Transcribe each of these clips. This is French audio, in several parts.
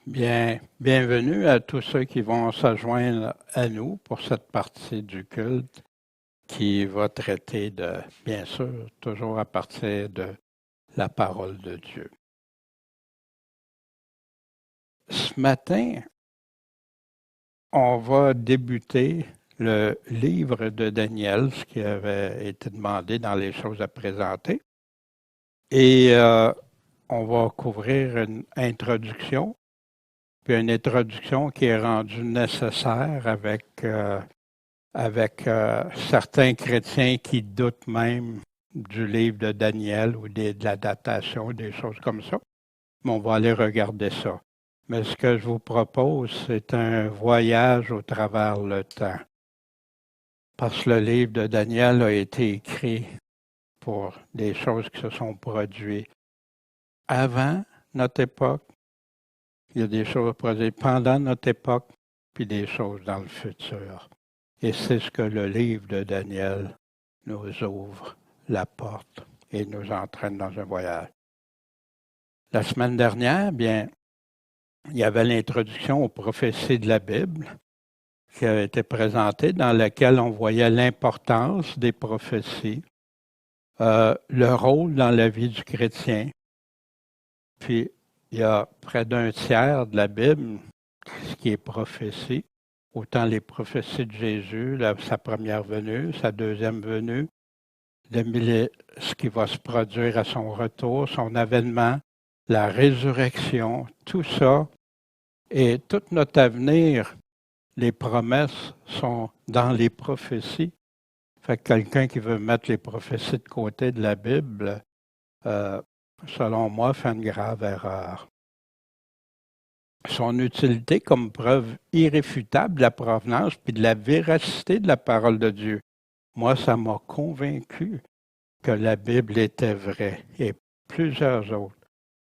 Bien, bienvenue à tous ceux qui vont s'adjoindre à nous pour cette partie du culte qui va traiter de, bien sûr, toujours à partir de la parole de Dieu. Ce matin, on va débuter le livre de Daniel, ce qui avait été demandé dans les choses à présenter. Et on va couvrir une introduction, puis une introduction qui est rendue nécessaire avec certains chrétiens qui doutent même du livre de Daniel ou de la datation, des choses comme ça. Mais on va aller regarder ça. Mais ce que je vous propose, c'est un voyage au travers le temps. Parce que le livre de Daniel a été écrit pour des choses qui se sont produites avant notre époque. Il y a des choses produites pendant notre époque, puis des choses dans le futur. Et c'est ce que le livre de Daniel nous ouvre la porte et nous entraîne dans un voyage. La semaine dernière, bien, il y avait l'introduction aux prophéties de la Bible qui a été présentée, dans laquelle on voyait l'importance des prophéties, le rôle dans la vie du chrétien. Puis, il y a près d'un tiers de la Bible, ce qui est prophétie, autant les prophéties de Jésus, sa première venue, sa deuxième venue, ce qui va se produire à son retour, son avènement, la résurrection, tout ça et tout notre avenir, les promesses sont dans les prophéties. Fait que quelqu'un qui veut mettre les prophéties de côté de la Bible, selon moi, fait une grave erreur. Son utilité comme preuve irréfutable de la provenance puis de la véracité de la parole de Dieu. Moi, ça m'a convaincu que la Bible était vraie et plusieurs autres.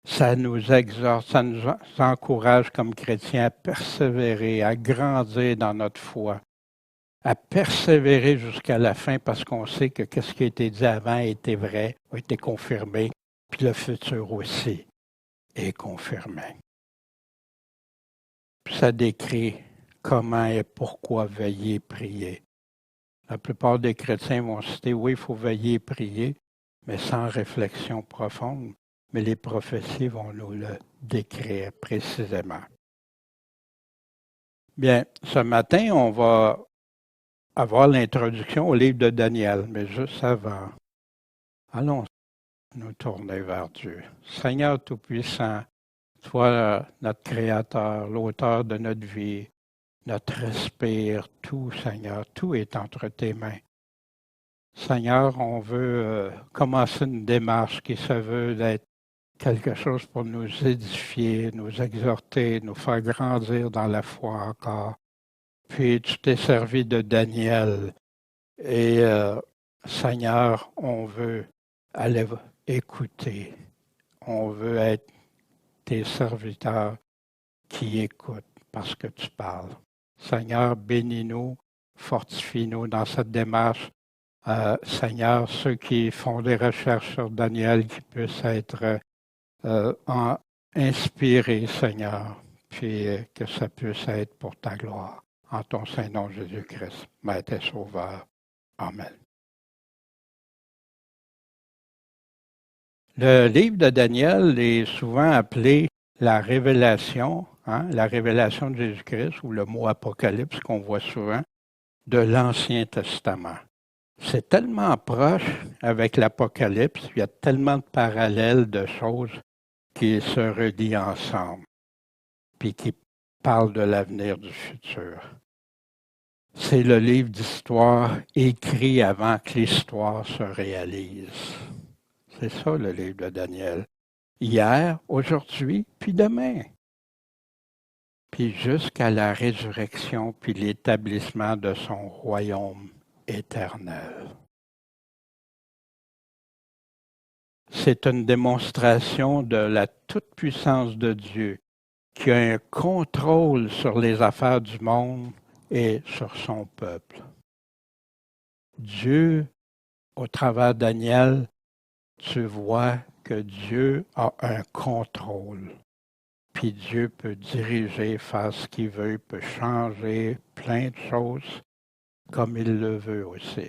Ça nous exhorte, ça nous encourage comme chrétiens à persévérer, à grandir dans notre foi, à persévérer jusqu'à la fin parce qu'on sait que ce qui a été dit avant a été vrai, a été confirmé, puis le futur aussi est confirmé. Puis ça décrit comment et pourquoi veiller et prier. La plupart des chrétiens vont citer, oui, il faut veiller et prier, mais sans réflexion profonde. Mais les prophéties vont nous le décrire précisément. Bien, ce matin, on va avoir l'introduction au livre de Daniel, mais juste avant, allons nous tourner vers Dieu. Seigneur Tout-Puissant, toi, notre Créateur, l'auteur de notre vie, notre respire, tout, Seigneur, tout est entre tes mains. Seigneur, on veut commencer une démarche qui se veut d'être quelque chose pour nous édifier, nous exhorter, nous faire grandir dans la foi encore. Puis tu t'es servi de Daniel et Seigneur, on veut aller écouter. On veut être tes serviteurs qui écoutent parce que tu parles. Seigneur, bénis-nous, fortifie-nous dans cette démarche. Seigneur, ceux qui font des recherches sur Daniel, qui puissent être inspirés, Seigneur, puis que ça puisse être pour ta gloire. En ton Saint-Nom, Jésus-Christ, Maître et Sauveur. Amen. Le livre de Daniel est souvent appelé la révélation, la révélation de Jésus-Christ, ou le mot apocalypse qu'on voit souvent, de l'Ancien Testament. C'est tellement proche avec l'Apocalypse, il y a tellement de parallèles de choses qui se relient ensemble, puis qui parlent de l'avenir du futur. C'est le livre d'histoire écrit avant que l'histoire se réalise. C'est ça le livre de Daniel. Hier, aujourd'hui, puis demain. Puis jusqu'à la résurrection, puis l'établissement de son royaume éternel. C'est une démonstration de la toute-puissance de Dieu qui a un contrôle sur les affaires du monde et sur son peuple. Dieu, au travers de Daniel, tu vois que Dieu a un contrôle. puis Dieu peut diriger, faire ce qu'il veut, il peut changer plein de choses comme il le veut aussi.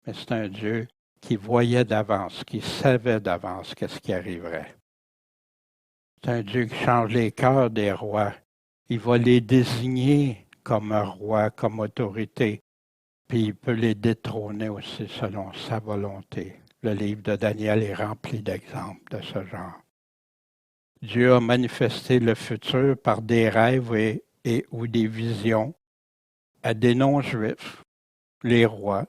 Mais c'est un Dieu qui voyait d'avance, qui savait d'avance qu'est-ce qui arriverait. C'est un Dieu qui change les cœurs des rois. Il va les désigner comme un roi, comme autorité, puis il peut les détrôner aussi selon sa volonté. Le livre de Daniel est rempli d'exemples de ce genre. Dieu a manifesté le futur par des rêves ou des visions à des non-juifs, les rois,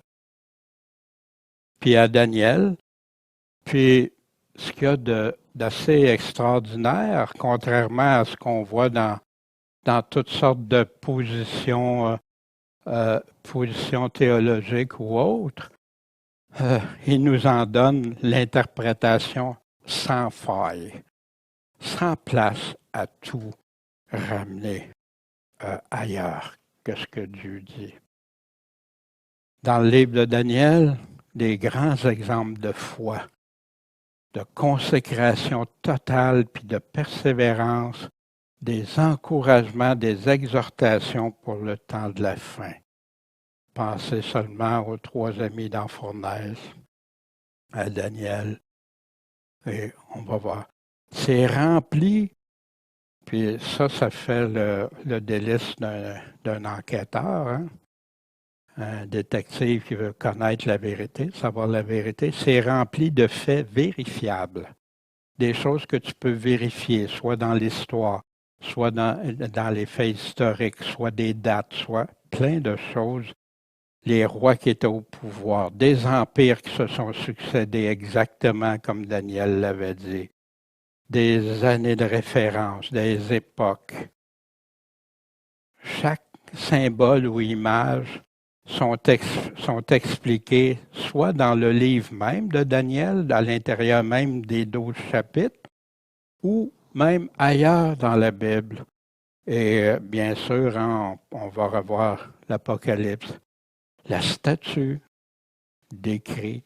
puis à Daniel. Puis ce qu'il y a d'assez extraordinaire, contrairement à ce qu'on voit dans toutes sortes de positions théologiques ou autres, il nous en donne l'interprétation sans faille, sans place à tout ramener ailleurs que ce que Dieu dit. Dans le livre de Daniel, des grands exemples de foi, de consécration totale puis de persévérance, des encouragements, des exhortations pour le temps de la fin. Pensez seulement aux 3 amis dans Fournaise, à Daniel, et on va voir. C'est rempli, puis ça fait le délice d'un enquêteur, hein? Un détective qui veut connaître la vérité, savoir la vérité. C'est rempli de faits vérifiables, des choses que tu peux vérifier, soit dans l'histoire, soit dans les faits historiques, soit des dates, soit plein de choses. Les rois qui étaient au pouvoir, des empires qui se sont succédés exactement comme Daniel l'avait dit, des années de référence, des époques. Chaque symbole ou image sont expliqués soit dans le livre même de Daniel, à l'intérieur même des 12 chapitres, ou même ailleurs dans la Bible. Et bien sûr, hein, on va revoir l'Apocalypse. La statue décrit,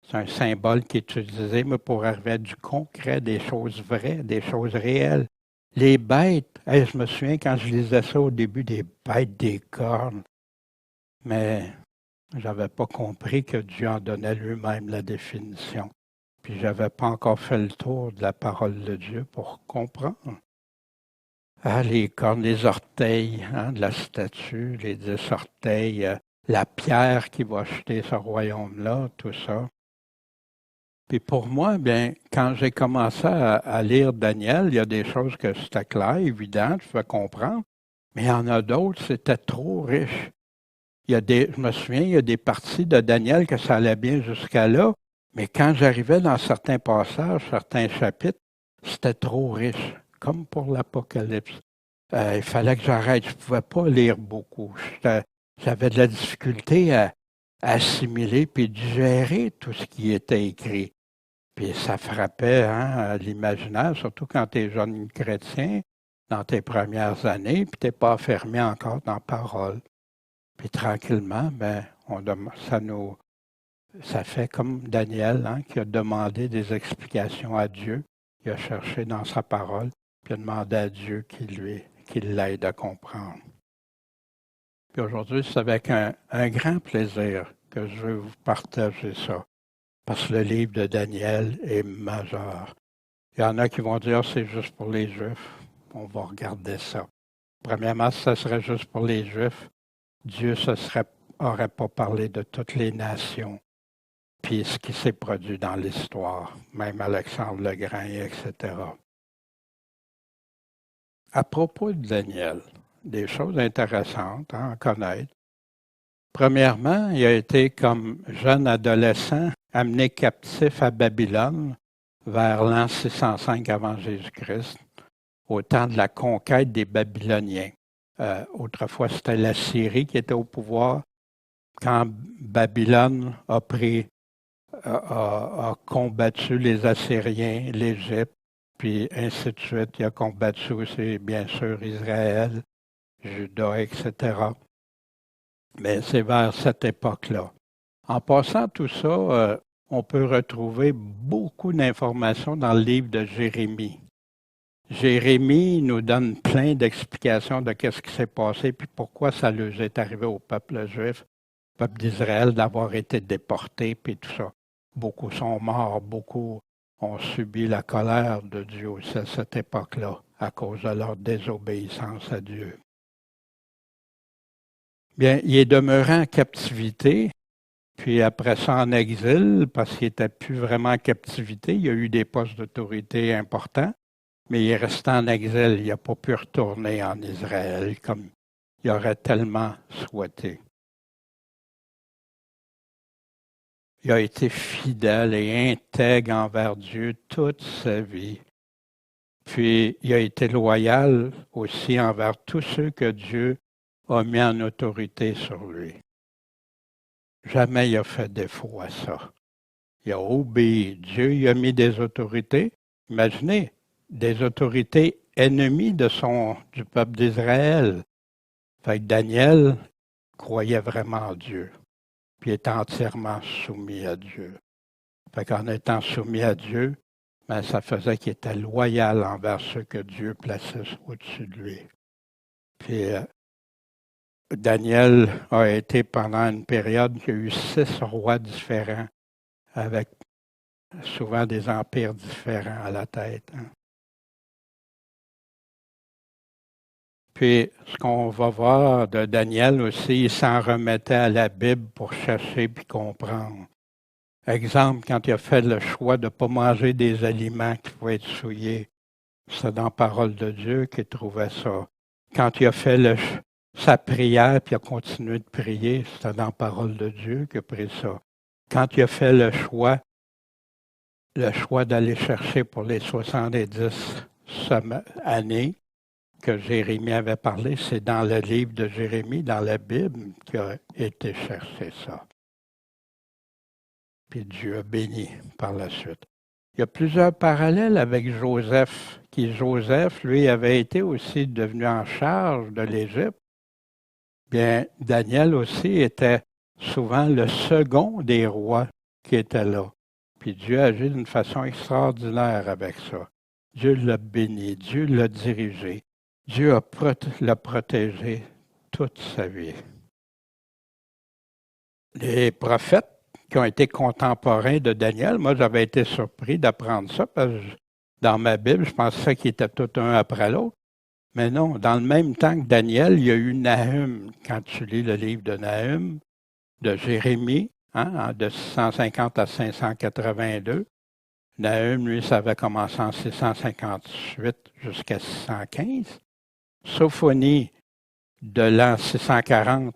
c'est un symbole qui est utilisé mais pour arriver à du concret, des choses vraies, des choses réelles. Les bêtes, je me souviens quand je lisais ça au début, des bêtes, des cornes, mais je n'avais pas compris que Dieu en donnait lui-même la définition. Puis je n'avais pas encore fait le tour de la parole de Dieu pour comprendre. Ah, les cornes, les orteils hein, de la statue, les 10 orteils, la pierre qui va acheter ce royaume-là, tout ça. Puis pour moi, bien, quand j'ai commencé à lire Daniel, il y a des choses que c'était clair, évident, je pouvais comprendre, mais il y en a d'autres, c'était trop riche. Je me souviens, il y a des parties de Daniel que ça allait bien jusqu'à là, mais quand j'arrivais dans certains passages, certains chapitres, c'était trop riche, comme pour l'Apocalypse. Il fallait que j'arrête, je ne pouvais pas lire beaucoup. J'avais de la difficulté à assimiler puis digérer tout ce qui était écrit. Puis ça frappait hein, l'imaginaire, surtout quand tu es jeune chrétien, dans tes premières années, puis tu n'es pas fermé encore dans la parole. Puis tranquillement, ben, ça fait comme Daniel hein, qui a demandé des explications à Dieu. Il a cherché dans sa parole, puis a demandé à Dieu qu'il l'aide à comprendre. Puis aujourd'hui, c'est avec un grand plaisir que je veux vous partager ça, parce que le livre de Daniel est majeur. Il y en a qui vont dire c'est juste pour les Juifs. On va regarder ça. Premièrement, si ça serait juste pour les Juifs, Dieu n'aurait pas parlé de toutes les nations, puis ce qui s'est produit dans l'histoire, même Alexandre le Grand, etc. À propos de Daniel, des choses intéressantes à en connaître. Premièrement, il a été comme jeune adolescent amené captif à Babylone vers l'an 605 avant Jésus-Christ, au temps de la conquête des Babyloniens. Autrefois, c'était la Syrie qui était au pouvoir. Quand Babylone a combattu les Assyriens, l'Égypte, puis ainsi de suite, il a combattu aussi, bien sûr, Israël, Juda, etc. Mais c'est vers cette époque-là. En passant tout ça, on peut retrouver beaucoup d'informations dans le livre de Jérémie. Jérémie nous donne plein d'explications de ce qui s'est passé puis pourquoi ça leur est arrivé au peuple juif, au peuple d'Israël, d'avoir été déporté puis tout ça. Beaucoup sont morts, beaucoup ont subi la colère de Dieu aussi à cette époque-là à cause de leur désobéissance à Dieu. Bien, il est demeuré en captivité, puis après ça en exil, parce qu'il n'était plus vraiment en captivité. Il y a eu des postes d'autorité importants, mais il est resté en exil. Il n'a pas pu retourner en Israël comme il aurait tellement souhaité. Il a été fidèle et intègre envers Dieu toute sa vie. Puis il a été loyal aussi envers tous ceux que Dieu a mis en autorité sur lui. Jamais il a fait défaut à ça. Il a obéi. Dieu il a mis des autorités. Imaginez, des autorités ennemies du peuple d'Israël. Fait que Daniel croyait vraiment en Dieu, puis était entièrement soumis à Dieu. Fait qu'en étant soumis à Dieu, ben, ça faisait qu'il était loyal envers ceux que Dieu plaçait au-dessus de lui. Puis Daniel a été pendant une période, il y a eu 6 rois différents, avec souvent des empires différents à la tête. Hein. Puis, ce qu'on va voir de Daniel aussi, il s'en remettait à la Bible pour chercher puis comprendre. Exemple, quand il a fait le choix de ne pas manger des aliments qui pouvaient être souillés, c'est dans la parole de Dieu qu'il trouvait ça. Quand il a fait sa prière puis il a continué de prier, c'est dans la parole de Dieu qu'il a pris ça. Quand il a fait le choix d'aller chercher pour les 70 années, que Jérémie avait parlé, c'est dans le livre de Jérémie, dans la Bible, qu'il a été chercher ça. Puis Dieu a béni par la suite. Il y a plusieurs parallèles avec Joseph, Joseph, lui, avait été aussi devenu en charge de l'Égypte. Bien, Daniel aussi était souvent le second des rois qui étaient là. Puis Dieu a agi d'une façon extraordinaire avec ça. Dieu l'a béni, Dieu l'a dirigé. Dieu l'a protégé toute sa vie. Les prophètes qui ont été contemporains de Daniel, moi j'avais été surpris d'apprendre ça parce que dans ma Bible, je pensais qu'ils étaient tous un après l'autre. Mais non, dans le même temps que Daniel, il y a eu Nahum. Quand tu lis le livre de Nahum, de Jérémie, de 650 à 582, Nahum, lui, ça avait commencé en 658 jusqu'à 615. Sophonie, de l'an 640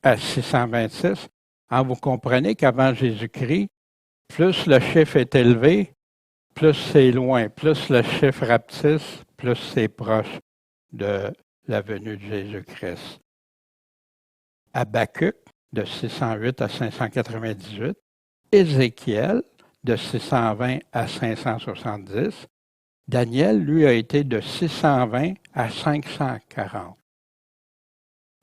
à 626. Vous comprenez qu'avant Jésus-Christ, plus le chiffre est élevé, plus c'est loin, plus le chiffre rapetisse, plus c'est proche de la venue de Jésus-Christ. Habakkuk, de 608 à 598. Ézéchiel, de 620 à 570. Daniel, lui, a été de 620 à 540.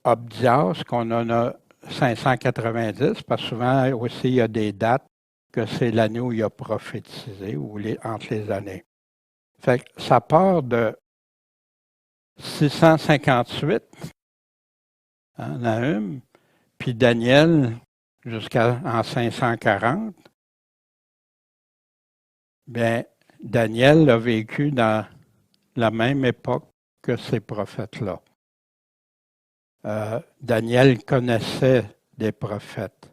Obdias, qu'on en a 590, parce que souvent aussi, il y a des dates que c'est l'année où il a prophétisé, ou entre les années. Fait que ça part de 658, Nahum, puis Daniel jusqu'en 540. Bien, Daniel a vécu dans la même époque que ces prophètes-là. Daniel connaissait des prophètes.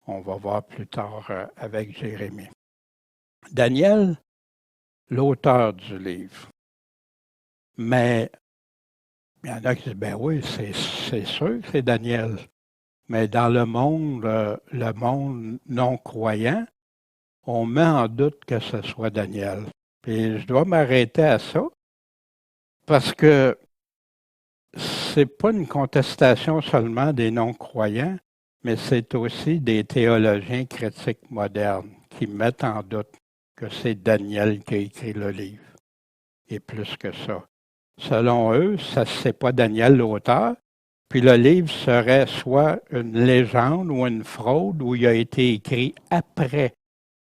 On va voir plus tard avec Jérémie. Daniel, l'auteur du livre. Mais il y en a qui disent, ben oui, c'est sûr que c'est Daniel. Mais dans le monde non croyant, on met en doute que ce soit Daniel. Puis je dois m'arrêter à ça parce que c'est pas une contestation seulement des non-croyants, mais c'est aussi des théologiens critiques modernes qui mettent en doute que c'est Daniel qui a écrit le livre. Et plus que ça. Selon eux, c'est pas Daniel l'auteur, puis le livre serait soit une légende ou une fraude où il a été écrit après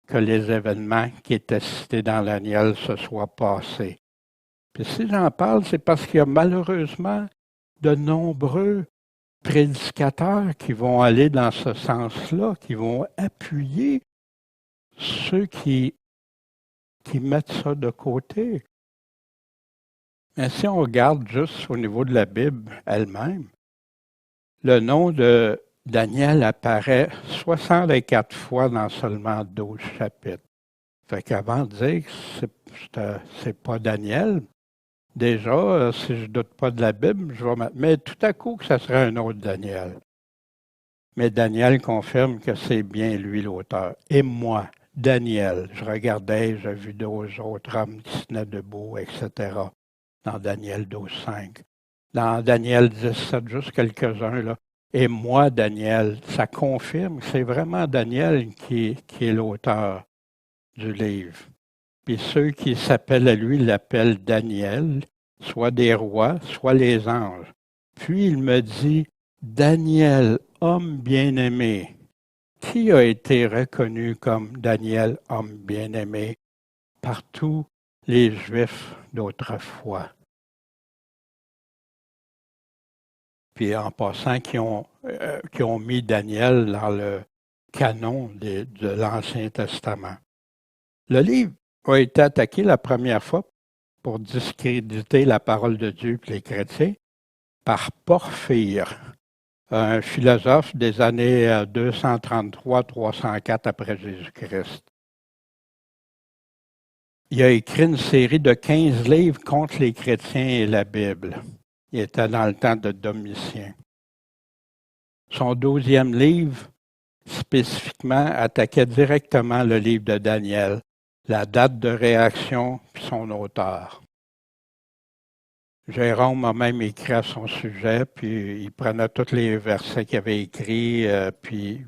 que les événements qui étaient cités dans Daniel se soient passés. Puis si j'en parle, c'est parce qu'il y a malheureusement de nombreux prédicateurs qui vont aller dans ce sens-là, qui vont appuyer ceux qui mettent ça de côté. Mais si on regarde juste au niveau de la Bible elle-même, le nom de Daniel apparaît 64 fois dans seulement 12 chapitres. Fait qu'avant de dire que c'est pas Daniel, déjà, si je ne doute pas de la Bible, je vais mais tout à coup que ça serait un autre Daniel. Mais Daniel confirme que c'est bien lui l'auteur. Et moi, Daniel, je regardais, j'ai vu d'autres autres hommes qui se tenaient debout, etc. Dans Daniel 12:5. Dans Daniel 17, juste quelques-uns, là. Et moi, Daniel, ça confirme que c'est vraiment Daniel qui est l'auteur du livre. Puis ceux qui s'appellent à lui l'appellent Daniel, soit des rois, soit les anges. Puis il me dit, Daniel, homme bien-aimé, qui a été reconnu comme Daniel, homme bien-aimé, par tous les Juifs d'autrefois. Puis en passant, qui ont mis Daniel dans le canon de l'Ancien Testament. Le livre a été attaqué la première fois pour discréditer la parole de Dieu et les chrétiens par Porphyre, un philosophe des années 233-304 après Jésus-Christ. Il a écrit une série de 15 livres contre les chrétiens et la Bible. Il était dans le temps de Domitien. Son 12e livre, spécifiquement, attaquait directement le livre de Daniel, la date de réaction puis son auteur. Jérôme a même écrit à son sujet, puis il prenait tous les versets qu'il avait écrits, puis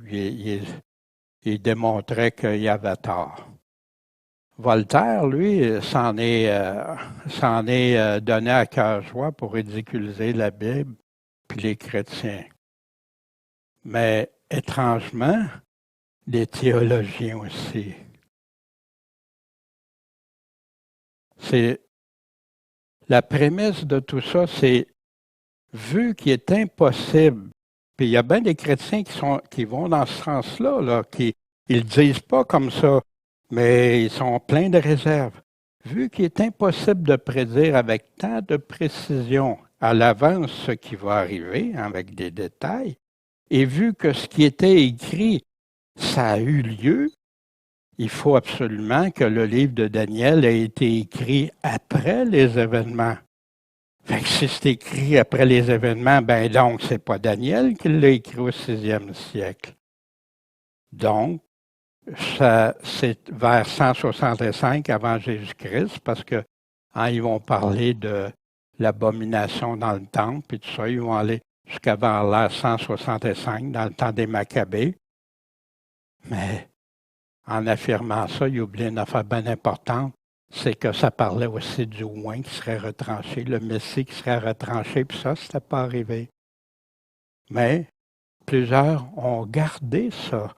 il démontrait qu'il avait tort. Voltaire, lui, s'en est donné à cœur joie pour ridiculiser la Bible puis les chrétiens. Mais étrangement, les théologiens aussi. La prémisse de tout ça, c'est vu qu'il est impossible, puis il y a bien des chrétiens qui vont dans ce sens-là, là, qui ils disent pas comme ça, mais ils sont pleins de réserves. Vu qu'il est impossible de prédire avec tant de précision à l'avance ce qui va arriver, avec des détails, et vu que ce qui était écrit, ça a eu lieu, il faut absolument que le livre de Daniel ait été écrit après les événements. Fait que si c'est écrit après les événements, ben donc c'est pas Daniel qui l'a écrit au 6e siècle. Donc, ça, c'est vers 165 avant Jésus-Christ, parce que ils vont parler de l'abomination dans le temple, et tout ça, ils vont aller jusqu'à vers l'an 165, dans le temps des Maccabées. Mais en affirmant ça, il oublie une affaire bien importante, c'est que ça parlait aussi du oint qui serait retranché, le Messie qui serait retranché, puis ça, c'était pas arrivé. Mais plusieurs ont gardé ça.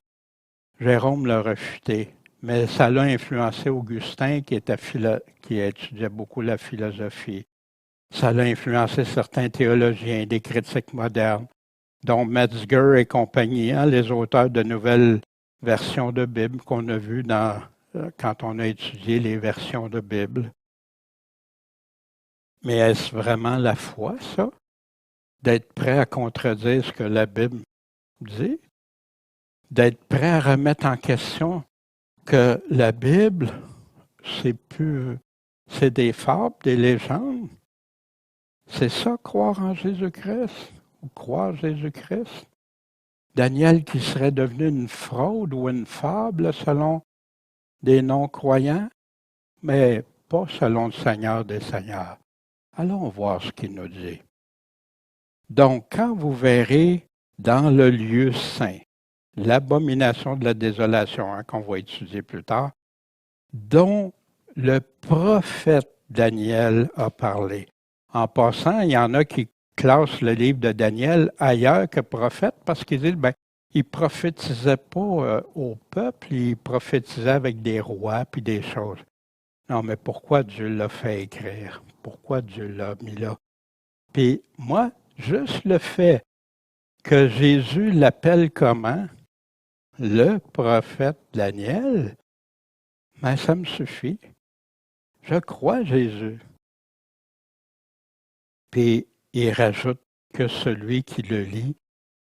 Jérôme l'a refuté, mais ça l'a influencé Augustin qui étudiait beaucoup la philosophie. Ça l'a influencé certains théologiens, des critiques modernes, dont Metzger et compagnie, les auteurs de nouvelles versions de Bible qu'on a vues quand on a étudié les versions de Bible. Mais est-ce vraiment la foi, ça? D'être prêt à contredire ce que la Bible dit? D'être prêt à remettre en question que la Bible, c'est des fables, des légendes. C'est ça, croire en Jésus-Christ ou croire Jésus-Christ? Daniel qui serait devenu une fraude ou une fable selon des non-croyants, mais pas selon le Seigneur des Seigneurs. Allons voir ce qu'il nous dit. Donc, quand vous verrez dans le lieu saint l'abomination de la désolation, qu'on va étudier plus tard, dont le prophète Daniel a parlé. En passant, il y en a qui classent le livre de Daniel ailleurs que prophète parce qu'ils disent, il ne prophétisait pas au peuple, il prophétisait avec des rois puis des choses. Non, mais pourquoi Dieu l'a fait écrire? pourquoi Dieu l'a mis là. Puis moi, juste le fait que Jésus l'appelle comment? Le prophète Daniel, ben ça me suffit. Je crois Jésus. Puis il rajoute que celui qui le lit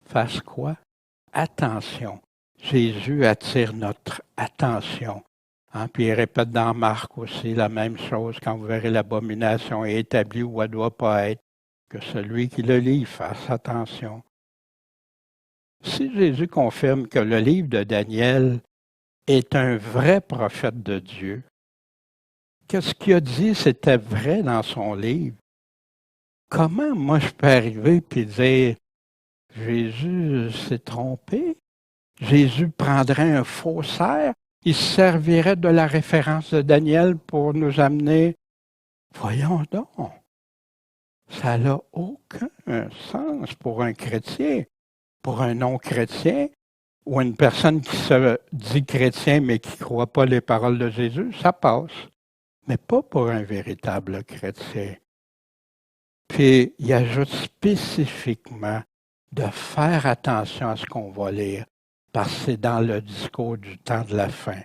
fasse quoi? Attention. Jésus attire notre attention. Hein? Puis il répète dans Marc aussi la même chose quand vous verrez l'abomination est établie où elle ne doit pas être, que celui qui le lit fasse attention. Si Jésus confirme que le livre de Daniel est un vrai prophète de Dieu, que ce qu'il a dit, c'était vrai dans son livre, comment moi je peux arriver et dire Jésus s'est trompé? Jésus prendrait un faussaire, il se servirait de la référence de Daniel pour nous amener. Voyons donc, ça n'a aucun sens pour un chrétien. Pour un non-chrétien ou une personne qui se dit chrétien mais qui ne croit pas les paroles de Jésus, ça passe. Mais pas pour un véritable chrétien. Puis il ajoute spécifiquement de faire attention à ce qu'on va lire, parce que c'est dans le discours du temps de la fin,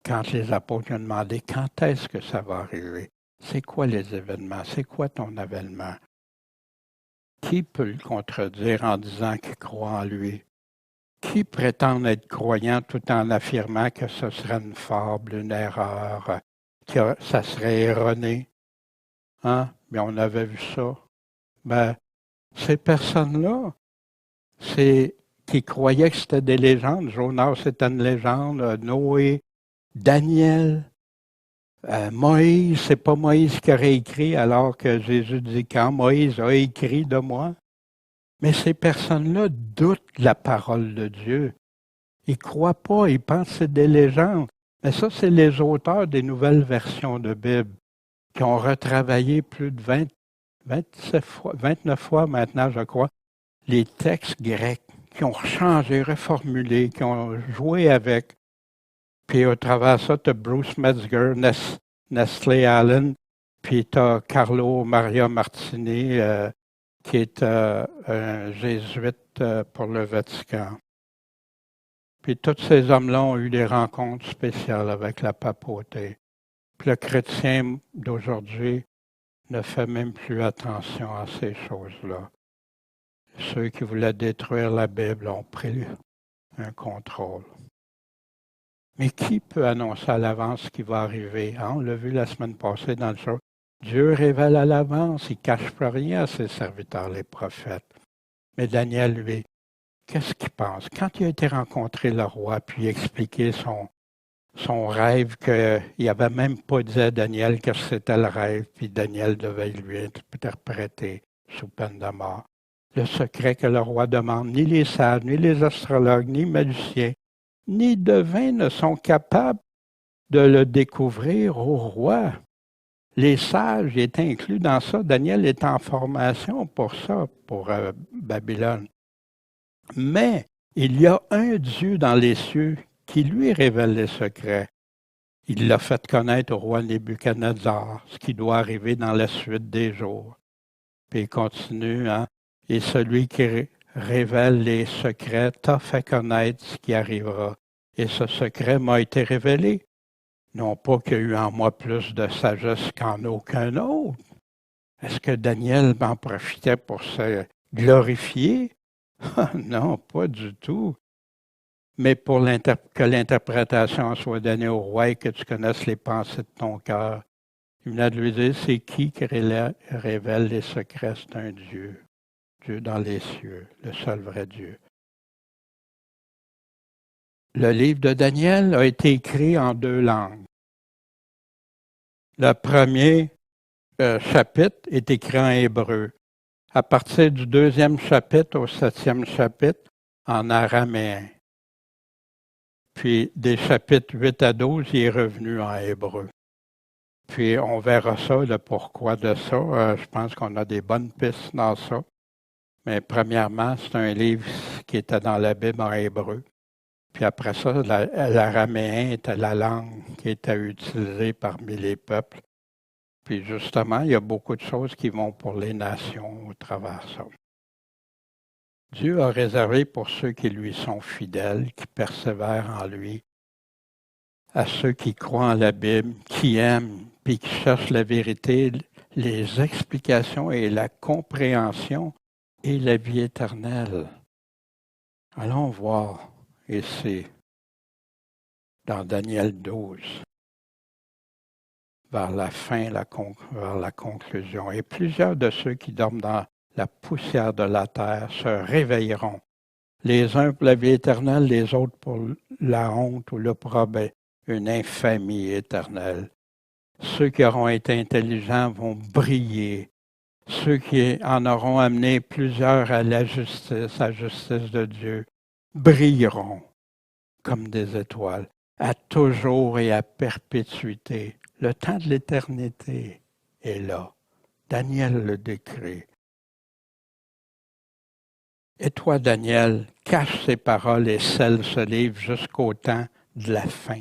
quand les apôtres ont demandé quand est-ce que ça va arriver, c'est quoi les événements, c'est quoi ton avènement. Qui peut le contredire en disant qu'il croit en lui? Qui prétend être croyant tout en affirmant que ce serait une fable, une erreur, que ça serait erroné? Hein? Mais on avait vu ça. Ben, ces personnes-là, c'est qui croyaient que c'était des légendes. Jonas, c'était une légende. Noé, Daniel, Moïse, c'est pas Moïse qui aurait écrit, alors que Jésus dit quand Moïse a écrit de moi. Mais ces personnes-là doutent de la parole de Dieu. Ils ne croient pas, ils pensent que c'est des légendes. Mais ça, c'est les auteurs des nouvelles versions de Bible qui ont retravaillé plus de 29 fois maintenant, je crois, les textes grecs, qui ont changé, reformulé, qui ont joué avec. Puis au travers de ça, tu as Bruce Metzger, Nestle Allen, puis tu as Carlo Maria Martini, qui est un jésuite pour le Vatican. Puis tous ces hommes-là ont eu des rencontres spéciales avec la papauté. Puis le chrétien d'aujourd'hui ne fait même plus attention à ces choses-là. Ceux qui voulaient détruire la Bible ont pris un contrôle. Mais qui peut annoncer à l'avance ce qui va arriver? Hein? On l'a vu la semaine passée dans le show. Dieu révèle à l'avance, il ne cache plus rien à ses serviteurs, les prophètes. Mais Daniel, lui, qu'est-ce qu'il pense? Quand il a été rencontrer le roi, puis expliquer son rêve, qu'il n'avait même pas dit à Daniel que c'était le rêve, puis Daniel devait lui interpréter sous peine de mort. Le secret que le roi demande, ni les sages, ni les astrologues, ni les magiciens, ni devins ne sont capables de le découvrir au roi. Les sages étaient inclus dans ça. Daniel est en formation pour ça, pour Babylone. Mais il y a un Dieu dans les cieux qui lui révèle les secrets. Il l'a fait connaître au roi Nebuchadnezzar, ce qui doit arriver dans la suite des jours. Puis il continue, hein? Et celui qui révèle les secrets t'a fait connaître ce qui arrivera. Et ce secret m'a été révélé. Non pas qu'il y a eu en moi plus de sagesse qu'en aucun autre. Est-ce que Daniel m'en profitait pour se glorifier? Non, pas du tout. Mais pour que l'interprétation soit donnée au roi et que tu connaisses les pensées de ton cœur, il venait de lui dire, c'est qui révèle les secrets? C'est un Dieu. Dieu dans les cieux, le seul vrai Dieu. Le livre de Daniel a été écrit en 2 langues. Le premier chapitre est écrit en hébreu. À partir du 2e chapitre au 7e chapitre, en araméen. Puis des chapitres 8 à 12, il est revenu en hébreu. Puis on verra ça, le pourquoi de ça. Je pense qu'on a des bonnes pistes dans ça. Mais premièrement, c'est un livre qui était dans la Bible en hébreu. Puis après ça, l'araméen était la langue qui était utilisée parmi les peuples. Puis justement, il y a beaucoup de choses qui vont pour les nations au travers de ça. Dieu a réservé pour ceux qui lui sont fidèles, qui persévèrent en lui, à ceux qui croient en la Bible, qui aiment, puis qui cherchent la vérité, les explications et la compréhension et la vie éternelle. Allons voir ici, dans Daniel 12, vers la fin, vers la conclusion. Et plusieurs de ceux qui dorment dans la poussière de la terre se réveilleront, les uns pour la vie éternelle, les autres pour la honte ou l'opprobre, une infamie éternelle. Ceux qui auront été intelligents vont briller. Ceux qui en auront amené plusieurs à la justice de Dieu, brilleront comme des étoiles, à toujours et à perpétuité. Le temps de l'éternité est là. Daniel le décrit. Et toi, Daniel, cache ces paroles et scelle ce livre jusqu'au temps de la fin.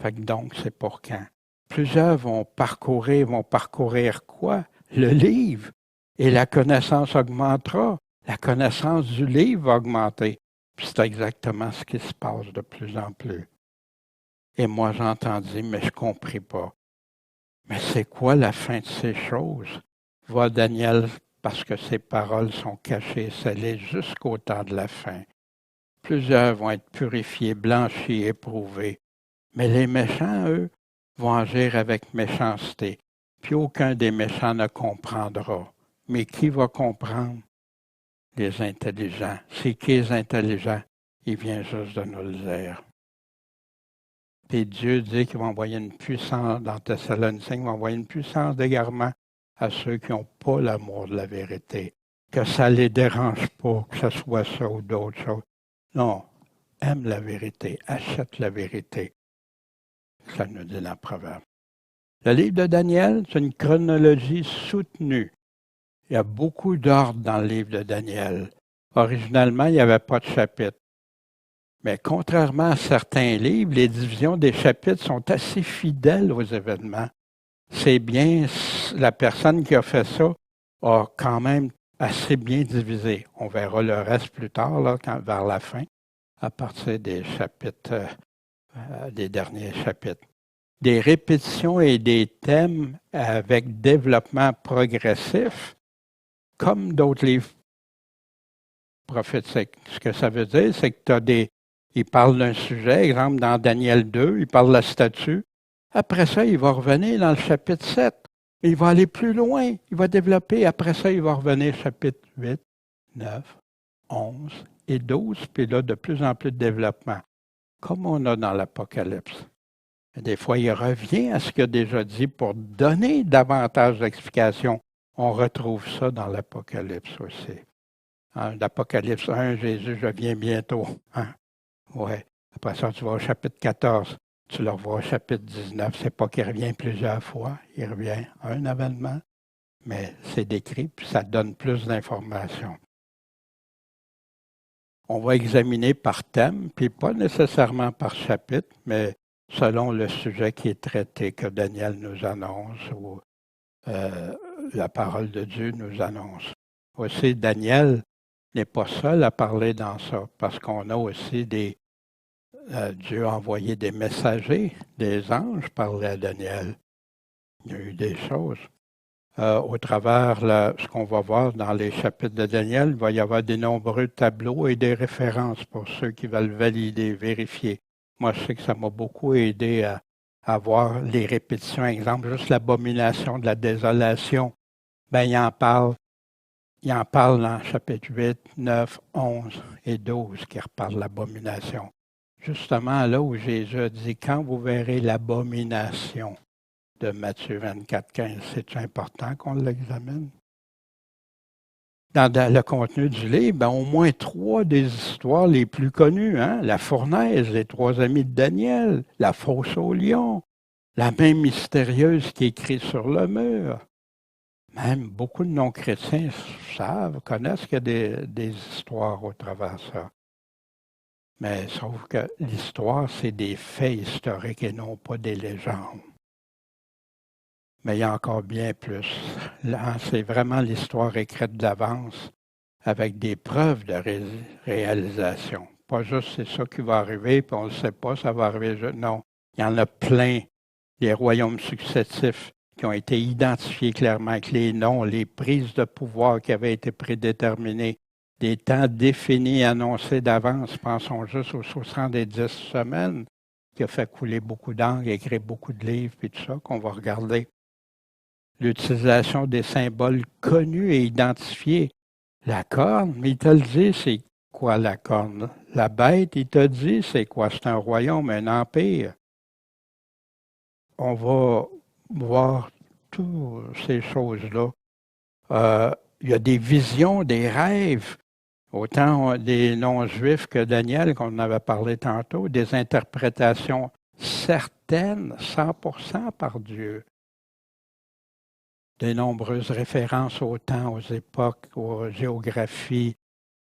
Fait que donc, c'est pour quand? Plusieurs vont parcourir quoi? Le livre. Et la connaissance augmentera. La connaissance du livre va augmenter. Puis c'est exactement ce qui se passe de plus en plus. Et moi, j'entendis, mais je ne compris pas. Mais c'est quoi la fin de ces choses? Va Daniel, parce que ces paroles sont cachées, scellées jusqu'au temps de la fin. Plusieurs vont être purifiés, blanchis, éprouvés. Mais les méchants, eux, vont agir avec méchanceté. Puis aucun des méchants ne comprendra. Mais qui va comprendre? Les intelligents. C'est qui les intelligents? Il vient juste de nous le dire. Puis Dieu dit qu'il va envoyer une puissance, dans Thessaloniciens, il va envoyer une puissance d'égarement à ceux qui n'ont pas l'amour de la vérité. Que ça ne les dérange pas, que ce soit ça ou d'autres choses. Non, aime la vérité, achète la vérité. Ça nous dit dans le Proverbe. Le livre de Daniel, c'est une chronologie soutenue. Il y a beaucoup d'ordre dans le livre de Daniel. Originalement, il n'y avait pas de chapitre. Mais contrairement à certains livres, les divisions des chapitres sont assez fidèles aux événements. C'est bien, la personne qui a fait ça a quand même assez bien divisé. On verra le reste plus tard, là, vers la fin, à partir des chapitres, des derniers chapitres. Des répétitions et des thèmes avec développement progressif, comme d'autres livres prophétiques. Ce que ça veut dire, c'est que tu as il parle d'un sujet, exemple dans Daniel 2, il parle de la statue. Après ça, il va revenir dans le chapitre 7. Il va aller plus loin, il va développer. Après ça, il va revenir chapitre 8, 9, 11 et 12, puis là, de plus en plus de développement, comme on a dans l'Apocalypse. Des fois, il revient à ce qu'il a déjà dit pour donner davantage d'explications. On retrouve ça dans l'Apocalypse aussi. L'Apocalypse 1, Jésus, je viens bientôt. Oui. Après ça, tu vas au chapitre 14. Tu le revois au chapitre 19. C'est pas qu'il revient plusieurs fois. Il revient un avènement, mais c'est décrit, puis ça donne plus d'informations. On va examiner par thème, puis pas nécessairement par chapitre, mais selon le sujet qui est traité, que Daniel nous annonce ou la parole de Dieu nous annonce. Aussi, Daniel n'est pas seul à parler dans ça, parce qu'on a aussi Dieu a envoyé des messagers, des anges parlaient à Daniel. Il y a eu des choses. Au travers, ce qu'on va voir dans les chapitres de Daniel, il va y avoir des nombreux tableaux et des références pour ceux qui veulent valider, vérifier. Moi, je sais que ça m'a beaucoup aidé à voir les répétitions. Exemple, juste l'abomination de la désolation. Ben, il en parle dans chapitre 8, 9, 11 et 12 qui reparle de l'abomination. Justement, là où Jésus a dit, quand vous verrez l'abomination de Matthieu 24, 15, c'est important qu'on l'examine? Dans le contenu du livre, ben, au moins 3 des histoires les plus connues, la fournaise, les 3 amis de Daniel, la fosse au lion, la main mystérieuse qui est écrite sur le mur. Même beaucoup de non-chrétiens connaissent qu'il y a des histoires au travers de ça. Mais sauf que l'histoire, c'est des faits historiques et non pas des légendes. mais il y a encore bien plus. Là, c'est vraiment l'histoire écrite d'avance avec des preuves de réalisation. Pas juste c'est ça qui va arriver, puis on ne sait pas, ça va arriver. Non, il y en a plein, des royaumes successifs qui ont été identifiés clairement avec les noms, les prises de pouvoir qui avaient été prédéterminées, des temps définis, annoncés d'avance. Pensons juste aux 70 semaines qui a fait couler beaucoup d'encre, écrire beaucoup de livres, puis tout ça, qu'on va regarder. L'utilisation des symboles connus et identifiés. La corne, mais il te le dit, c'est quoi la corne? La bête, il te dit, c'est quoi? C'est un royaume, un empire. On va voir toutes ces choses-là. Il y a des visions, des rêves, autant des non-juifs que Daniel, qu'on avait parlé tantôt, des interprétations certaines, 100% par Dieu. De nombreuses références au temps, aux époques, aux géographies,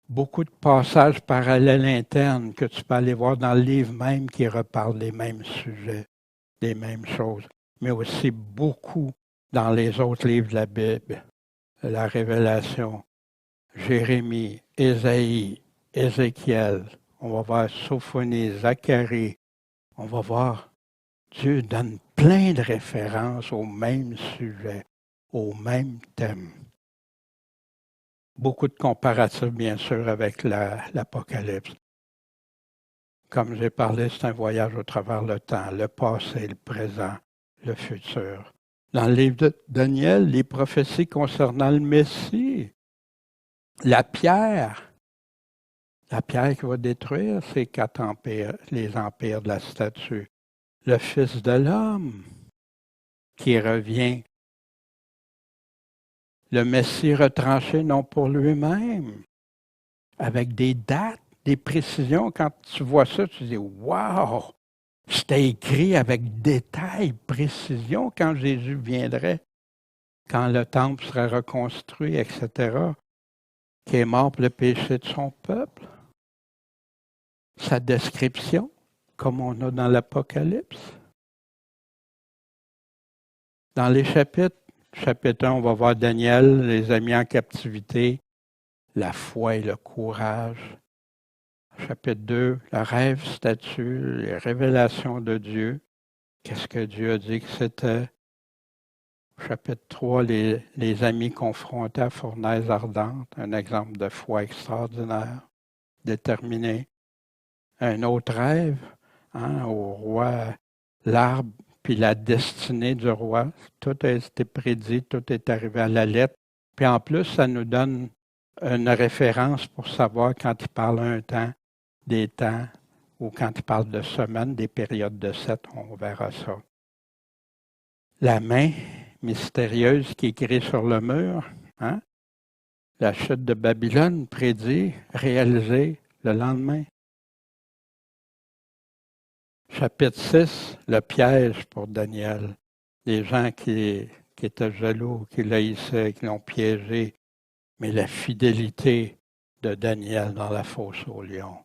beaucoup de passages parallèles internes que tu peux aller voir dans le livre même qui reparle des mêmes sujets, des mêmes choses, mais aussi beaucoup dans les autres livres de la Bible, la Révélation, Jérémie, Ésaïe, Ézéchiel, on va voir Sophonie, Zacharie, on va voir Dieu donne plein de références au même sujet, au même thème. Beaucoup de comparatifs, bien sûr, avec l'Apocalypse. Comme j'ai parlé, c'est un voyage au travers le temps, le passé, le présent, le futur. Dans le livre de Daniel, les prophéties concernant le Messie, la pierre qui va détruire ces 4 empires, les empires de la statue, le Fils de l'homme qui revient, le Messie retranché non pour lui-même, avec des dates, des précisions. Quand tu vois ça, tu dis « Wow! » C'était écrit avec détail, précision quand Jésus viendrait, quand le temple serait reconstruit, etc., qui est mort pour le péché de son peuple. Sa description, comme on a dans l'Apocalypse. Dans les chapitre 1, on va voir Daniel, les a mis en captivité, la foi et le courage. Chapitre 2, le rêve, statue, les révélations de Dieu. Qu'est-ce que Dieu a dit que c'était? Chapitre 3, les amis confrontés à fournaise ardente, un exemple de foi extraordinaire, déterminé. Un autre rêve, au roi, l'arbre, puis la destinée du roi. Tout a été prédit, tout est arrivé à la lettre. Puis en plus, ça nous donne une référence pour savoir quand il parle un temps, des temps, ou quand il parle de semaines, des périodes de 7, on verra ça. La main mystérieuse qui est écrite sur le mur, la chute de Babylone prédit, réalisée le lendemain. Chapitre 6, le piège pour Daniel. Des gens qui étaient jaloux, qui l'haïssaient, qui l'ont piégé, mais la fidélité de Daniel dans la fosse aux lions.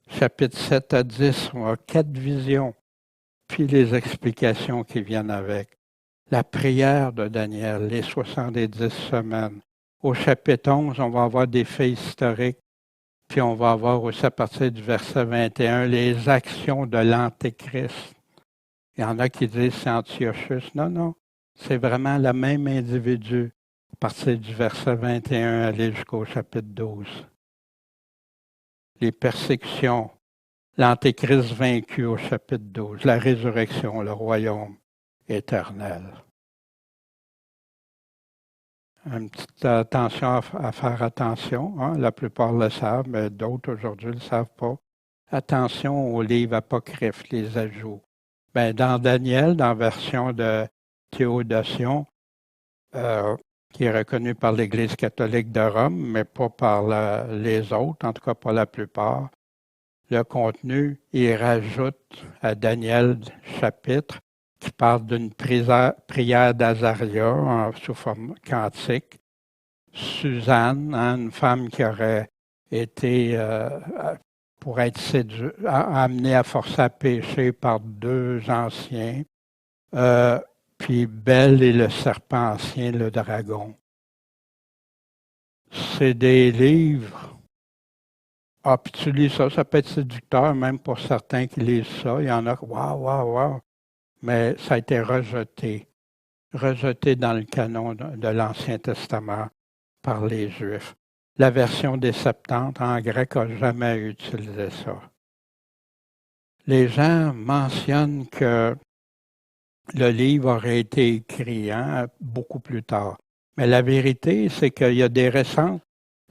Chapitre 7 à 10, on a 4 visions, puis les explications qui viennent avec. La prière de Daniel, les 70 semaines. Au chapitre 11, on va avoir des faits historiques, puis on va avoir aussi à partir du verset 21 les actions de l'Antéchrist. Il y en a qui disent c'est Antiochus. Non, c'est vraiment le même individu à partir du verset 21 aller jusqu'au chapitre 12. Les persécutions, l'Antéchrist vaincu au chapitre 12, la résurrection, le royaume éternel. Une petite attention à faire attention. La plupart le savent, mais d'autres aujourd'hui ne le savent pas. Attention aux livres apocryphes, les ajouts. Dans Daniel, dans la version de Théodotion, qui est reconnue par l'Église catholique de Rome, mais pas par les autres, en tout cas pas la plupart, le contenu, il rajoute à Daniel chapitre qui parle d'une prière d'Azaria sous forme cantique. Suzanne, une femme qui aurait été, pour être amenée à force à pécher par 2 anciens. puis Belle et le serpent ancien, le dragon. C'est des livres. Ah, puis tu lis ça, ça peut être séducteur même pour certains qui lisent ça. Il y en a, waouh, waouh, waouh. Mais ça a été rejeté dans le canon de l'Ancien Testament par les Juifs. La version des Septante en grec n'a jamais utilisé ça. Les gens mentionnent que le livre aurait été écrit beaucoup plus tard. Mais la vérité, c'est qu'il y a des récentes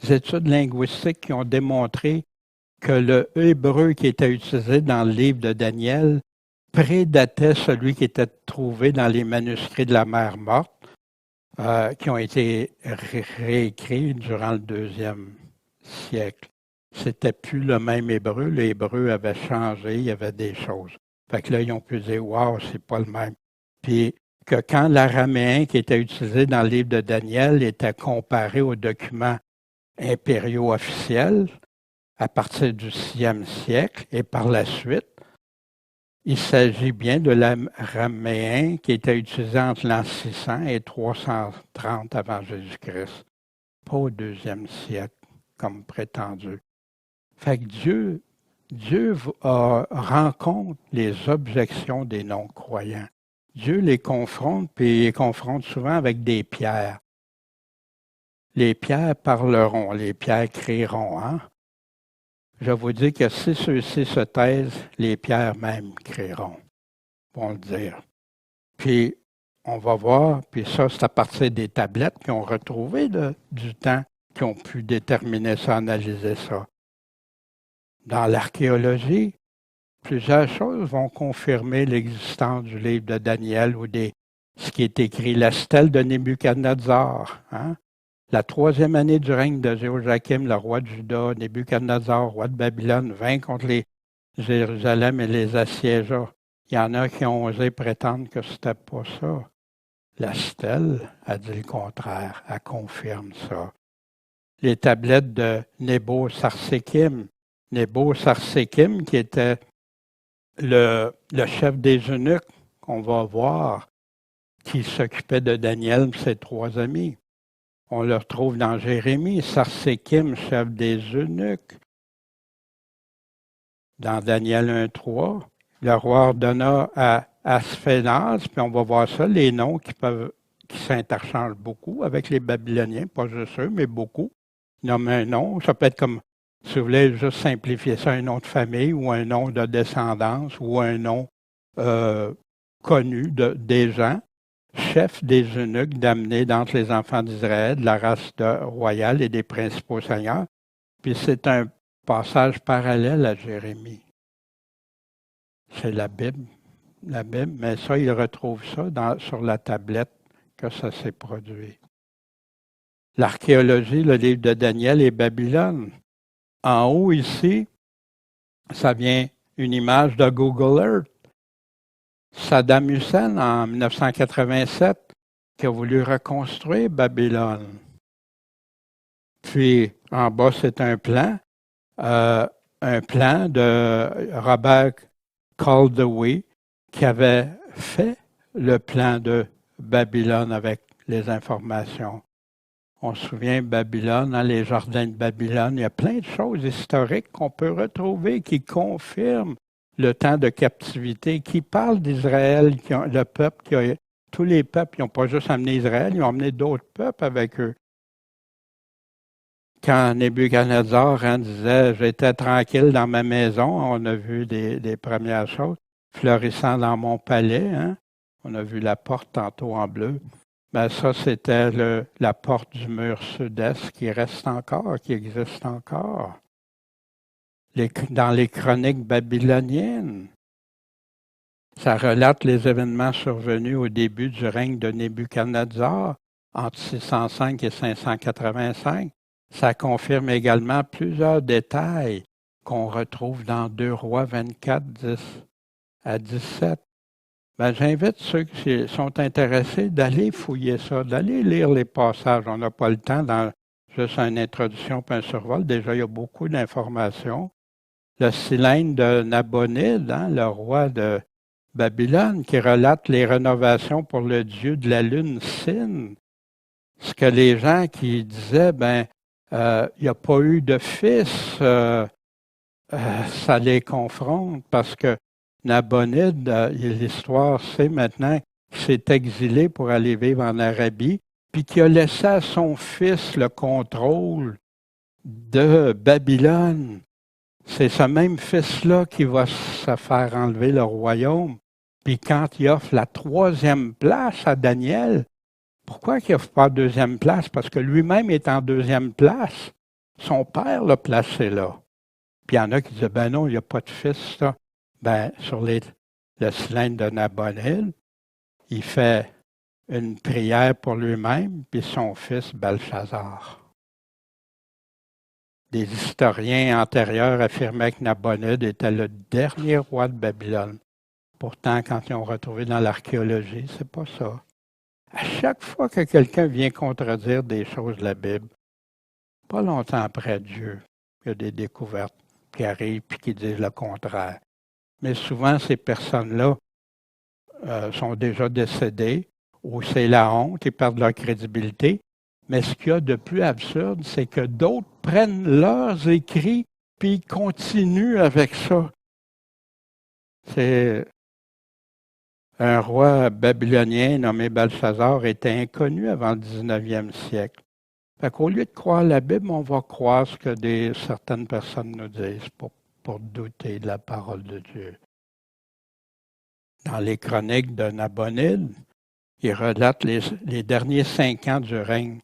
études linguistiques qui ont démontré que le hébreu qui était utilisé dans le livre de Daniel prédatait celui qui était trouvé dans les manuscrits de la mer morte, qui ont été réécrits durant le 2e siècle. C'était plus le même hébreu. L'hébreu avait changé, il y avait des choses. Fait que là, ils ont pu dire, wow, c'est pas le même. Puis que quand l'araméen qui était utilisé dans le livre de Daniel était comparé aux documents impériaux officiels à partir du 6e siècle et par la suite, il s'agit bien de l'araméen qui était utilisé entre l'an 600 et 330 avant Jésus-Christ, pas au 2e siècle comme prétendu. Fait que Dieu rencontre les objections des non-croyants. Dieu les confronte, puis il les confronte souvent avec des pierres. Les pierres parleront, les pierres crieront. Hein? Je vous dis que si ceux-ci se taisent, les pierres même crieront, vont le dire. Puis, on va voir, puis ça, c'est à partir des tablettes qu'ils ont retrouvées du temps, qui ont pu déterminer ça, analyser ça. Dans l'archéologie, plusieurs choses vont confirmer l'existence du livre de Daniel ou ce qui est écrit, la stèle de Nebuchadnezzar. Hein? La 3e année du règne de Jéhoiakim, le roi de Juda, Nebuchadnezzar, roi de Babylone, vint contre les Jérusalem et les assiégea. Il y en a qui ont osé prétendre que c'était pas ça. La stèle a dit le contraire, elle confirme ça. Les tablettes de Nébo-Sarsékim. Nébo-Sarsékim, qui était le chef des eunuques, qu'on va voir, qui s'occupait de Daniel et ses 3 amis. On le retrouve dans Jérémie, Sarsékim, chef des eunuques. Dans Daniel 1.3, le roi ordonna à Asphénaz, puis on va voir ça, les noms qui s'interchangent beaucoup avec les Babyloniens, pas juste eux, mais beaucoup. Ils nomment un nom, ça peut être comme, si vous voulez juste simplifier ça, un nom de famille ou un nom de descendance ou un nom connu des gens. Chef des eunuques d'amener d'entre les enfants d'Israël, de la race royale et des principaux seigneurs. Puis c'est un passage parallèle à Jérémie. C'est la Bible, mais ça, il retrouve ça sur la tablette que ça s'est produit. L'archéologie, le livre de Daniel et Babylone. En haut ici, ça vient une image de Google Earth. Saddam Hussein, en 1987, qui a voulu reconstruire Babylone. Puis, en bas, c'est un plan de Robert Caldewey, qui avait fait le plan de Babylone avec les informations. On se souvient Babylone, les jardins de Babylone, il y a plein de choses historiques qu'on peut retrouver qui confirment le temps de captivité, qui parle d'Israël, le peuple, tous les peuples, ils n'ont pas juste amené Israël, ils ont amené d'autres peuples avec eux. Quand Nebuchadnezzar disait « J'étais tranquille dans ma maison », on a vu des premières choses, fleurissant dans mon palais, hein? On a vu la porte tantôt en bleu. Ben ça, c'était la porte du mur sud-est qui reste encore, qui existe encore. Dans les chroniques babyloniennes. Ça relate les événements survenus au début du règne de Nebuchadnezzar, entre 605 et 585. Ça confirme également plusieurs détails qu'on retrouve dans 2 Rois 24, 10 à 17. Ben, j'invite ceux qui sont intéressés d'aller fouiller ça, d'aller lire les passages. On n'a pas le temps dans juste une introduction et un survol. Déjà, il y a beaucoup d'informations. Le Silène de Nabonide, le roi de Babylone, qui relate les rénovations pour le dieu de la lune, Sin. Ce que les gens qui disaient, il n'y a pas eu de fils, ça les confronte parce que Nabonide, l'histoire sait maintenant qu'il s'est exilé pour aller vivre en Arabie, puis qu'il a laissé à son fils le contrôle de Babylone. C'est ce même fils-là qui va se faire enlever le royaume. Puis quand il offre la 3e place à Daniel, pourquoi il n'offre pas la 2e place? Parce que lui-même est en 2e place. Son père l'a placé là. Puis il y en a qui disaient, ben non, il n'y a pas de fils, ça. Sur le cylindre de Nabonide, il fait une prière pour lui-même, puis son fils Belshazzar. Des historiens antérieurs affirmaient que Nabonide était le dernier roi de Babylone. Pourtant, quand ils ont retrouvé dans l'archéologie, c'est pas ça. À chaque fois que quelqu'un vient contredire des choses de la Bible, pas longtemps après Dieu, il y a des découvertes qui arrivent et qui disent le contraire. Mais souvent, ces personnes-là sont déjà décédées, ou c'est la honte, ils perdent leur crédibilité. Mais ce qu'il y a de plus absurde, c'est que d'autres prennent leurs écrits puis ils continuent avec ça. C'est un roi babylonien nommé Belshazzar était inconnu avant le 19e siècle. Fait qu'au lieu de croire la Bible, on va croire ce que certaines personnes nous disent pour douter de la parole de Dieu. Dans les chroniques de Nabonide, il relate les derniers 5 ans du règne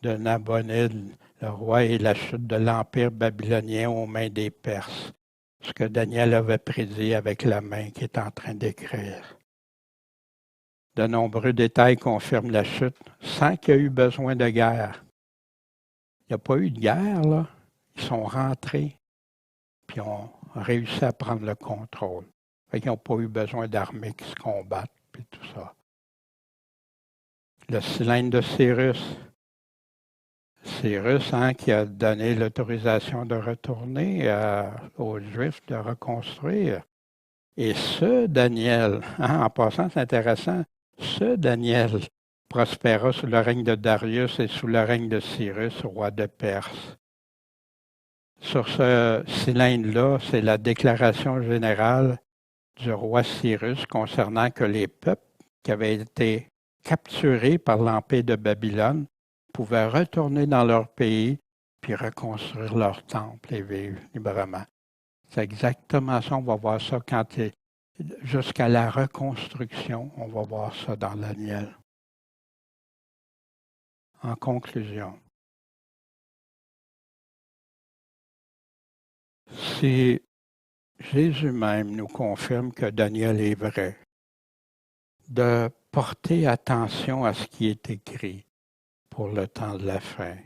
de Nabonide, le roi, et la chute de l'empire babylonien aux mains des Perses, ce que Daniel avait prédit avec la main qu'il est en train d'écrire. De nombreux détails confirment la chute sans qu'il y ait eu besoin de guerre. Il n'y a pas eu de guerre, là. Ils sont rentrés, puis ont réussi à prendre le contrôle. Fait qu'ils n'ont pas eu besoin d'armées qui se combattent, puis tout ça. Le cylindre de Cyrus. Cyrus, qui a donné l'autorisation de retourner aux Juifs de reconstruire. Et ce Daniel, en passant, c'est intéressant, ce Daniel prospéra sous le règne de Darius et sous le règne de Cyrus, roi de Perse. Sur ce cylindre-là, c'est la déclaration générale du roi Cyrus concernant que les peuples qui avaient été capturés par l'Empire de Babylone pouvaient retourner dans leur pays puis reconstruire leur temple et vivre librement. C'est exactement ça, on va voir ça jusqu'à la reconstruction, on va voir ça dans Daniel. En conclusion, si Jésus même nous confirme que Daniel est vrai, de porter attention à ce qui est écrit pour le temps de la fin.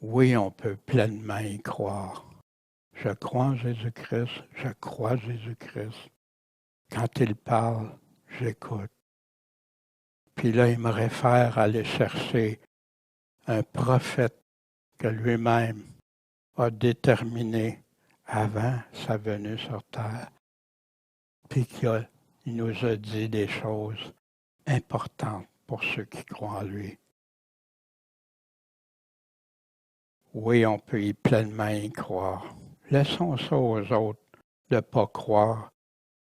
Oui, on peut pleinement y croire. Je crois en Jésus-Christ, je crois Jésus-Christ. Quand il parle, j'écoute. Puis là, il me réfère à aller chercher un prophète que lui-même a déterminé avant sa venue sur terre. Puis il nous a dit des choses importantes pour ceux qui croient en lui. Oui, on peut pleinement y croire. Laissons ça aux autres de ne pas croire,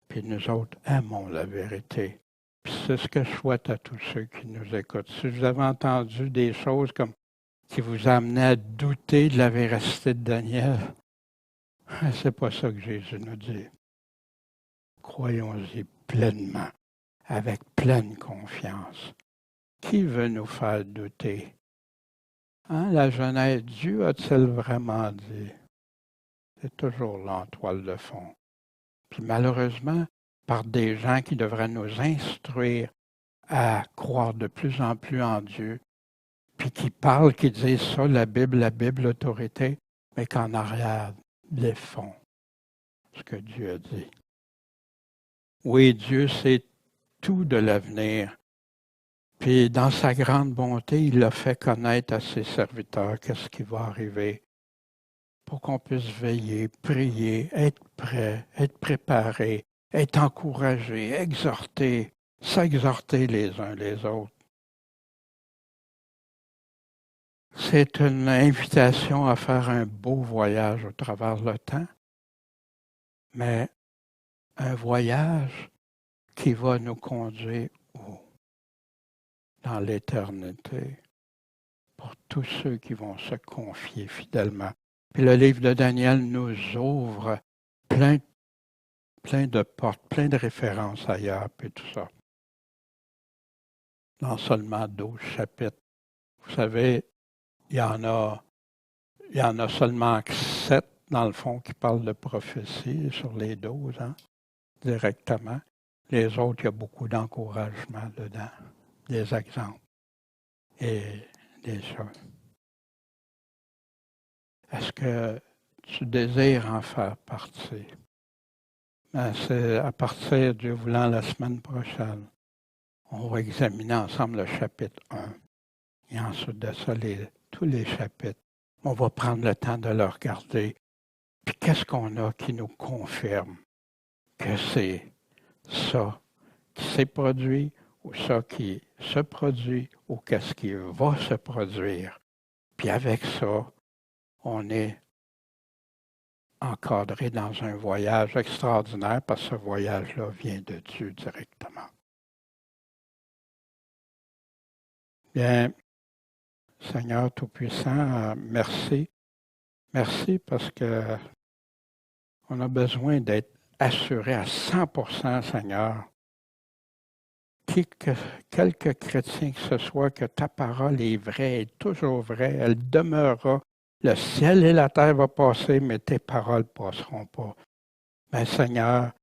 puis nous autres aimons la vérité. Puis c'est ce que je souhaite à tous ceux qui nous écoutent. Si vous avez entendu des choses comme qui vous amenaient à douter de la véracité de Daniel, c'est pas ça que Jésus nous dit. Croyons-y pleinement, avec pleine confiance. Qui veut nous faire douter? La jeunesse, Dieu a-t-il vraiment dit? C'est toujours là en toile de fond. Puis malheureusement, par des gens qui devraient nous instruire à croire de plus en plus en Dieu, puis qui parlent, qui disent ça, la Bible, l'autorité, mais qu'en arrière, les font ce que Dieu a dit. Oui, Dieu sait tout de l'avenir. Puis dans sa grande bonté, il a fait connaître à ses serviteurs qu'est-ce qui va arriver pour qu'on puisse veiller, prier, être prêt, être préparé être encouragés, exhortés, s'exhorter les uns les autres. C'est une invitation à faire un beau voyage au travers le temps, mais un voyage qui va nous conduire où? Dans l'éternité, pour tous ceux qui vont se confier fidèlement. Puis le livre de Daniel nous ouvre plein de portes, plein de références ailleurs, puis tout ça. Dans seulement 12 chapitres. Vous savez, il y en a seulement 7, dans le fond, qui parlent de prophétie sur les 12, hein, directement. Les autres, il y a beaucoup d'encouragement dedans, des exemples et des choses. Est-ce que tu désires en faire partie? Ben, c'est à partir, Dieu voulant, la semaine prochaine. On va examiner ensemble le chapitre 1. Et ensuite de ça, tous les chapitres. On va prendre le temps de le regarder. Puis qu'est-ce qu'on a qui nous confirme que c'est ça qui s'est produit ou ça qui se produit ou qu'est-ce qui va se produire. Puis avec ça, on est encadré dans un voyage extraordinaire parce que ce voyage-là vient de Dieu directement. Bien, Seigneur Tout-Puissant, merci. Merci parce que on a besoin d'être assuré à 100%, Seigneur. Quelque chrétien que ce soit, que ta parole est vraie, est toujours vraie, elle demeurera. Le ciel et la terre vont passer, mais tes paroles ne passeront pas. Mais Seigneur,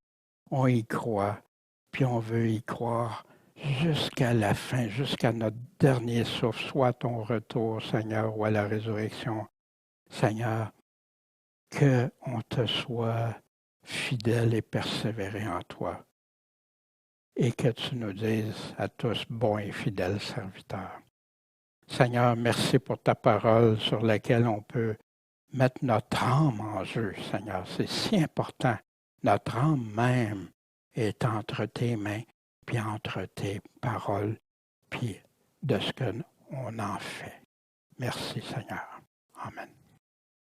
on y croit, puis on veut y croire jusqu'à la fin, jusqu'à notre dernier souffle, soit à ton retour, Seigneur, ou à la résurrection. Seigneur, qu'on te soit fidèle et persévéré en toi. Et que tu nous dises à tous, bons et fidèles serviteurs. Seigneur, merci pour ta parole sur laquelle on peut mettre notre âme en jeu, Seigneur. C'est si important. Notre âme même est entre tes mains, puis entre tes paroles, puis de ce qu'on en fait. Merci, Seigneur. Amen.